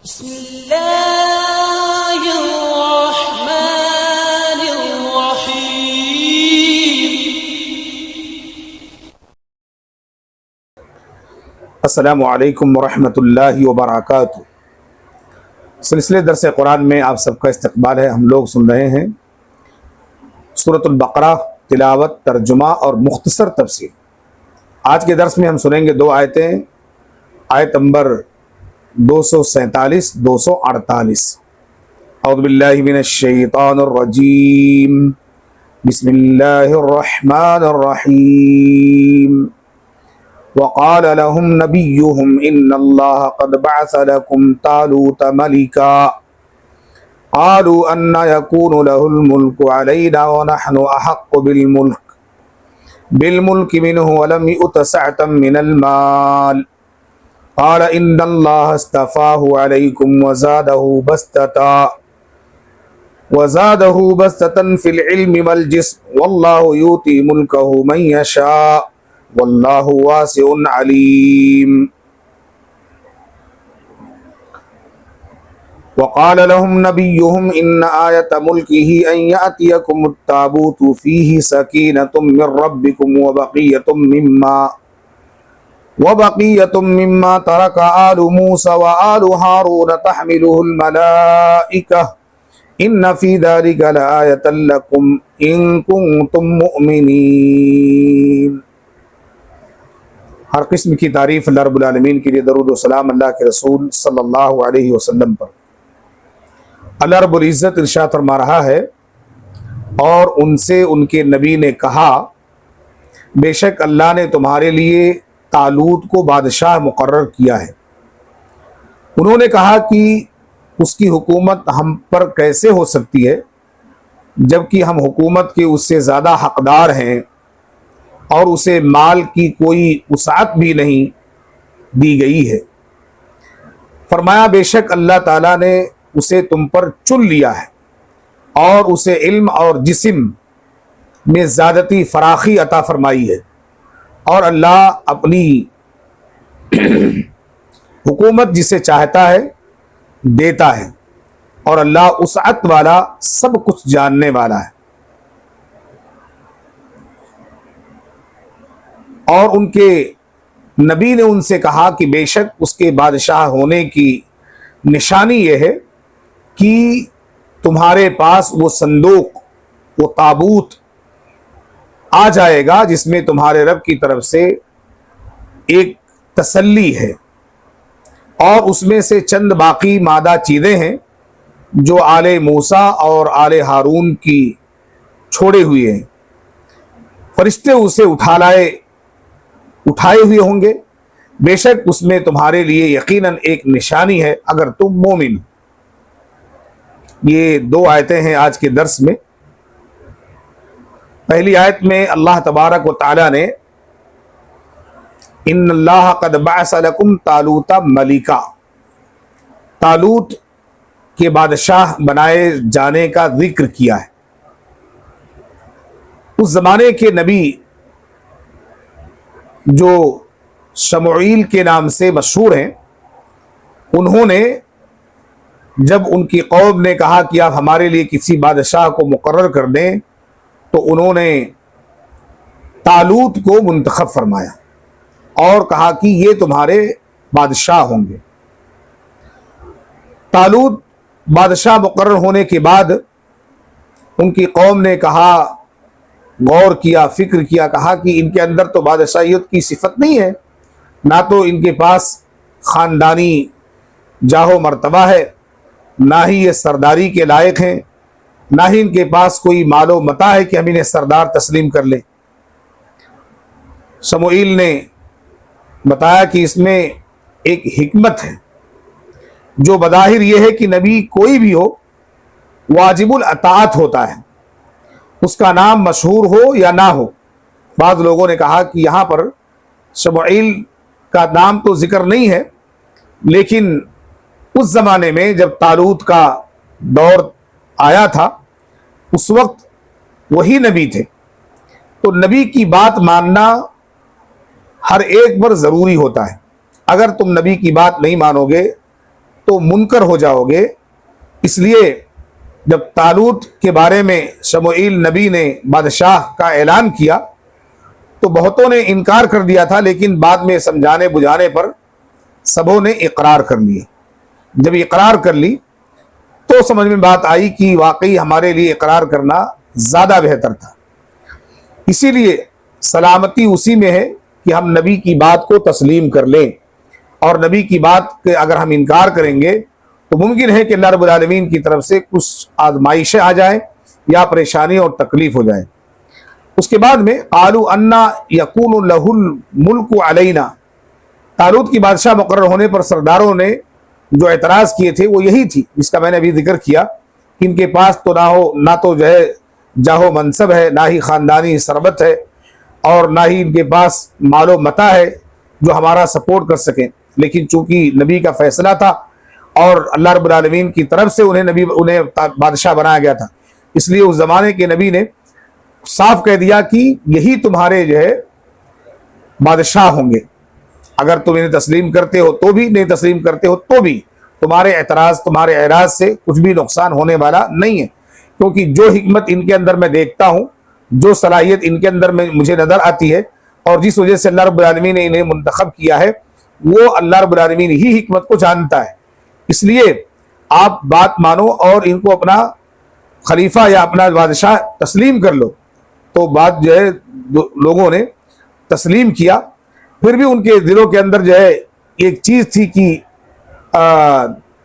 بسم اللہ الرحمن الرحیم۔ السلام علیکم ورحمۃ اللہ وبرکاتہ۔ سلسلے درس قرآن میں آپ سب کا استقبال ہے۔ ہم لوگ سن رہے ہیں سورۃ البقرہ، تلاوت، ترجمہ اور مختصر تفسیر۔ آج کے درس میں ہم سنیں گے دو آیتیں، آیت نمبر 247 248۔ اعوذ باللہ من الشیطان الرجیم، بسم اللہ الرحمن الرحیم۔ وقال لهم نبيهم إن الله قد بعث لكم طالوت ملكا قالوا أن يكون له الملك علينا ونحن أحق بالملك منه ولم يؤت سعة من المال قال إن الله اصطفاه عليكم وزاده بسطة في العلم والجسم والله يؤتي ملكه من يشاء واللہ واسع علیم۔ وقال لهم نبيهم إن آية ملكه أن يأتيكم التابوت فيه سكينة من ربكم وبقية مما ترك آل موسى وآل هارون تحمله الملائكة إن في ذلك لآية لكم إن كنتم مؤمنين۔ ہر قسم کی تعریف اللہ رب العالمین کے لیے، درود و سلام اللہ کے رسول صلی اللہ علیہ وسلم پر۔ اللہ رب العزت ارشاد فرما رہا ہے، اور ان سے ان کے نبی نے کہا، بے شک اللہ نے تمہارے لیے طالوت کو بادشاہ مقرر کیا ہے۔ انہوں نے کہا کہ اس کی حکومت ہم پر کیسے ہو سکتی ہے جبکہ ہم حکومت کے اس سے زیادہ حقدار ہیں اور اسے مال کی کوئی وسعت بھی نہیں دی گئی ہے۔ فرمایا، بے شک اللہ تعالیٰ نے اسے تم پر چن لیا ہے اور اسے علم اور جسم میں زیادتی فراخی عطا فرمائی ہے، اور اللہ اپنی حکومت جسے چاہتا ہے دیتا ہے، اور اللہ وسعت والا، سب کچھ جاننے والا ہے۔ اور ان کے نبی نے ان سے کہا کہ بے شک اس کے بادشاہ ہونے کی نشانی یہ ہے کہ تمہارے پاس وہ صندوق، وہ تابوت آ جائے گا جس میں تمہارے رب کی طرف سے ایک تسلی ہے، اور اس میں سے چند باقی مادہ چیزیں ہیں جو آل موسیٰ اور آل ہارون کی چھوڑے ہوئے ہیں۔ فرشتے اسے اٹھائے ہوئے ہوں گے، بے شک اس میں تمہارے لیے یقیناً ایک نشانی ہے اگر تم مومن۔ یہ دو آیتیں ہیں آج کے درس میں۔ پہلی آیت میں اللہ تبارک و تعالی نے ان اللہ قد بعث لکم طالوت ملکا، طالوت کے بادشاہ بنائے جانے کا ذکر کیا ہے۔ اس زمانے کے نبی جو شموئیل کے نام سے مشہور ہیں، انہوں نے جب ان کی قوم نے کہا کہ آپ ہمارے لیے کسی بادشاہ کو مقرر کر دیں، تو انہوں نے طالوت کو منتخب فرمایا اور کہا کہ یہ تمہارے بادشاہ ہوں گے۔ طالوت بادشاہ مقرر ہونے کے بعد ان کی قوم نے کہا، غور کیا، فکر کیا، کہا کہ ان کے اندر تو بادشاہیت کی صفت نہیں ہے، نہ تو ان کے پاس خاندانی جاہ و مرتبہ ہے، نہ ہی یہ سرداری کے لائق ہیں، نہ ہی ان کے پاس کوئی مال و متاع ہے کہ ہم انہیں سردار تسلیم کر لیں۔ شموئیل نے بتایا کہ اس میں ایک حکمت ہے، جو بظاہر یہ ہے کہ نبی کوئی بھی ہو واجب الاطاعت ہوتا ہے، اس کا نام مشہور ہو یا نہ ہو۔ بعض لوگوں نے کہا کہ یہاں پر شموئیل کا نام تو ذکر نہیں ہے، لیکن اس زمانے میں جب طالوت کا دور آیا تھا، اس وقت وہی نبی تھے، تو نبی کی بات ماننا ہر ایک پر ضروری ہوتا ہے۔ اگر تم نبی کی بات نہیں مانو گے تو منکر ہو جاؤ گے۔ اس لیے جب طالوت کے بارے میں شموئیل نبی نے بادشاہ کا اعلان کیا تو بہتوں نے انکار کر دیا تھا، لیکن بعد میں سمجھانے بجھانے پر سبوں نے اقرار کر لیا۔ جب اقرار کر لی تو سمجھ میں بات آئی کہ واقعی ہمارے لیے اقرار کرنا زیادہ بہتر تھا۔ اسی لیے سلامتی اسی میں ہے کہ ہم نبی کی بات کو تسلیم کر لیں، اور نبی کی بات کے اگر ہم انکار کریں گے تو ممکن ہے کہ اللہ رب العالمین کی طرف سے کچھ آزمائشیں آ جائیں یا پریشانی اور تکلیف ہو جائے۔ اس کے بعد میں قالوا انا یکون لہ الملک علینا، طالوت کی بادشاہ مقرر ہونے پر سرداروں نے جو اعتراض کیے تھے وہ یہی تھی جس کا میں نے ابھی ذکر کیا کہ ان کے پاس تو نہ تو جو ہے جاہ و منصب ہے، نہ ہی خاندانی ثروت ہے، اور نہ ہی ان کے پاس مال و متاع ہے جو ہمارا سپورٹ کر سکیں، لیکن چونکہ نبی کا فیصلہ تھا اور اللہ رب العالمین کی طرف سے انہیں بادشاہ بنایا گیا تھا، اس لیے اس زمانے کے نبی نے صاف کہہ دیا کہ یہی تمہارے جو ہے بادشاہ ہوں گے، اگر تم انہیں تسلیم کرتے ہو تو بھی، نہیں تسلیم کرتے ہو تو بھی، تمہارے اعراض سے کچھ بھی نقصان ہونے والا نہیں ہے، کیونکہ جو حکمت ان کے اندر میں دیکھتا ہوں، جو صلاحیت ان کے اندر میں مجھے نظر آتی ہے، اور جس وجہ سے اللہ رب العالمین نے انہیں منتخب کیا ہے، وہ اللہ رب العالمین ہی حکمت کو جانتا ہے۔ اس لیے آپ بات مانو اور ان کو اپنا خلیفہ یا اپنا بادشاہ تسلیم کر لو۔ تو بات جو ہے لوگوں نے تسلیم کیا، پھر بھی ان کے دلوں کے اندر جو ہے ایک چیز تھی کہ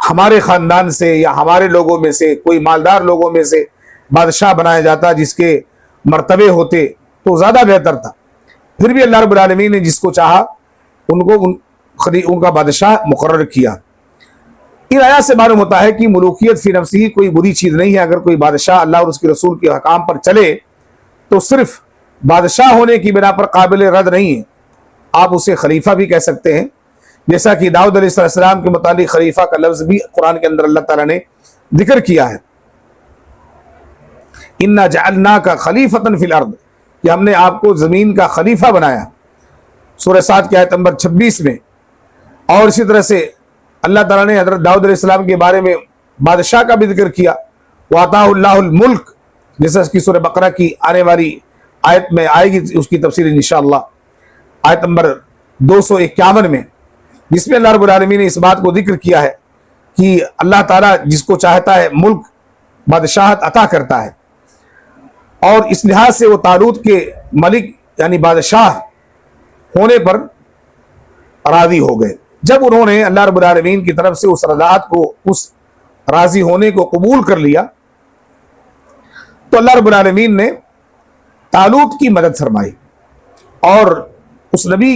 ہمارے خاندان سے یا ہمارے لوگوں میں سے کوئی مالدار لوگوں میں سے بادشاہ بنایا جاتا جس کے مرتبے ہوتے تو زیادہ بہتر تھا۔ پھر بھی اللہ رب العالمین نے جس کو چاہا ان کا بادشاہ مقرر کیا۔ ان آیات سے معلوم ہوتا ہے کہ ملوکیت فی نفسی کوئی بری چیز نہیں ہے۔ اگر کوئی بادشاہ اللہ اور اس کے رسول کے حکام پر چلے تو صرف بادشاہ ہونے کی بنا پر قابل رد نہیں ہے، آپ اسے خلیفہ بھی کہہ سکتے ہیں، جیسا کہ داؤد علیہ السلام کے متعلق خلیفہ کا لفظ بھی قرآن کے اندر اللہ تعالیٰ نے ذکر کیا ہے، اِنَّا جَعَلْنَاكَ خَلِيفَةً فِي الْأَرْضِ، کہ ہم نے آپ کو زمین کا خلیفہ بنایا، سورہ 7 کی آیت نمبر 26 میں۔ اور اسی طرح سے اللہ تعالیٰ نے حضرت داؤد علیہ السلام کے بارے میں بادشاہ کا بھی ذکر کیا، وَآتَاهُ اللَّهُ الْمُلْكَ، جیسا کہ سورہ بقرہ کی آنے والی آیت میں آئے گی اس کی تفسیر انشاءاللہ، آیت نمبر 251 میں، جس میں اللہ رب العالمین نے اس بات کو ذکر کیا ہے کہ اللہ تعالیٰ جس کو چاہتا ہے ملک بادشاہت عطا کرتا ہے، اور اس لحاظ سے وہ طالوت کے ملک یعنی بادشاہ ہونے پر راضی ہو گئے۔ جب انہوں نے اللہ رب العالمین کی طرف سے اس رضاعت کو، اس راضی ہونے کو قبول کر لیا، تو اللہ رب العالمین نے طالوت کی مدد فرمائی، اور اس نبی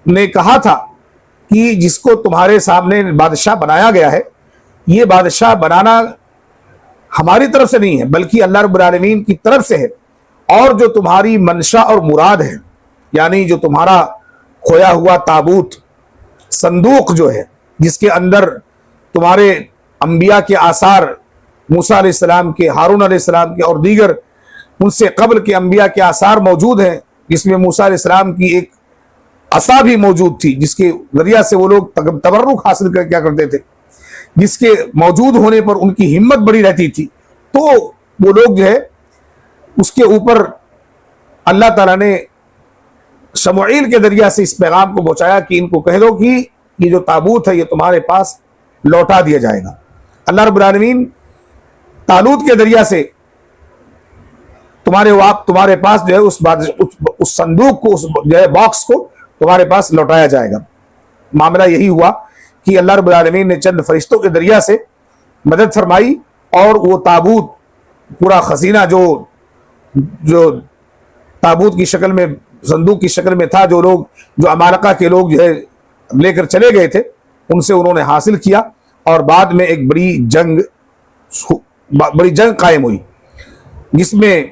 نے کہا تھا کہ جس کو تمہارے سامنے بادشاہ بنایا گیا ہے، یہ بادشاہ بنانا ہماری طرف سے نہیں ہے بلکہ اللہ رب العالمین کی طرف سے ہے، اور جو تمہاری منشا اور مراد ہے، یعنی جو تمہارا کھویا ہوا تابوت، صندوق جو ہے جس کے اندر تمہارے انبیاء کے آثار، موسیٰ علیہ السلام کے، ہارون علیہ السلام کے اور دیگر ان سے قبل کے انبیاء کے آثار موجود ہیں، جس میں موسیٰ علیہ السلام کی ایک عصا بھی موجود تھی جس کے ذریعہ سے وہ لوگ تبرک حاصل کیا کرتے تھے، جس کے موجود ہونے پر ان کی ہمت بڑی رہتی تھی، تو وہ لوگ جو ہے اس کے اوپر اللہ تعالیٰ نے شموئیل کے ذریعہ سے اس پیغام کو پہنچایا کہ ان کو کہہ دو کہ یہ جو تابوت ہے یہ تمہارے پاس لوٹا دیا جائے گا۔ اللہ رب العالمین طالوت کے ذریعہ سے تمہارے پاس جو ہے اس صندوق کو، اس جو ہے باکس کو تمہارے پاس لوٹایا جائے گا۔ معاملہ یہی ہوا کہ اللہ رب العالمین نے چند فرشتوں کے ذریعہ سے مدد فرمائی، اور وہ تابوت پورا خزینہ جو تابوت کی شکل میں، صندوق کی شکل میں تھا، جو عمالقہ کے لوگ جو ہے لے کر چلے گئے تھے، ان سے انہوں نے حاصل کیا، اور بعد میں ایک بڑی جنگ قائم ہوئی جس میں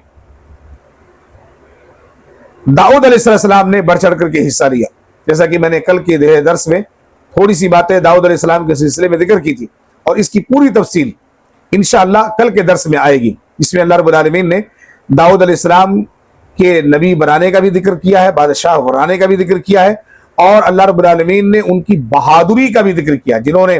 داؤد علیہ السلام نے بڑھ چڑھ کر کے حصہ لیا۔ جیسا کہ میں نے کل کے درس میں تھوڑی سی باتیں داؤد علیہ السلام کے سلسلے میں ذکر کی تھی، اور اس کی پوری تفصیل انشاءاللہ کل کے درس میں آئے گی، جس میں اللہ رب العالمین نے داؤد علیہ السلام کے نبی بنانے کا بھی ذکر کیا ہے، بادشاہ بنانے کا بھی ذکر کیا ہے، اور اللہ رب العالمین نے ان کی بہادری کا بھی ذکر کیا، جنہوں نے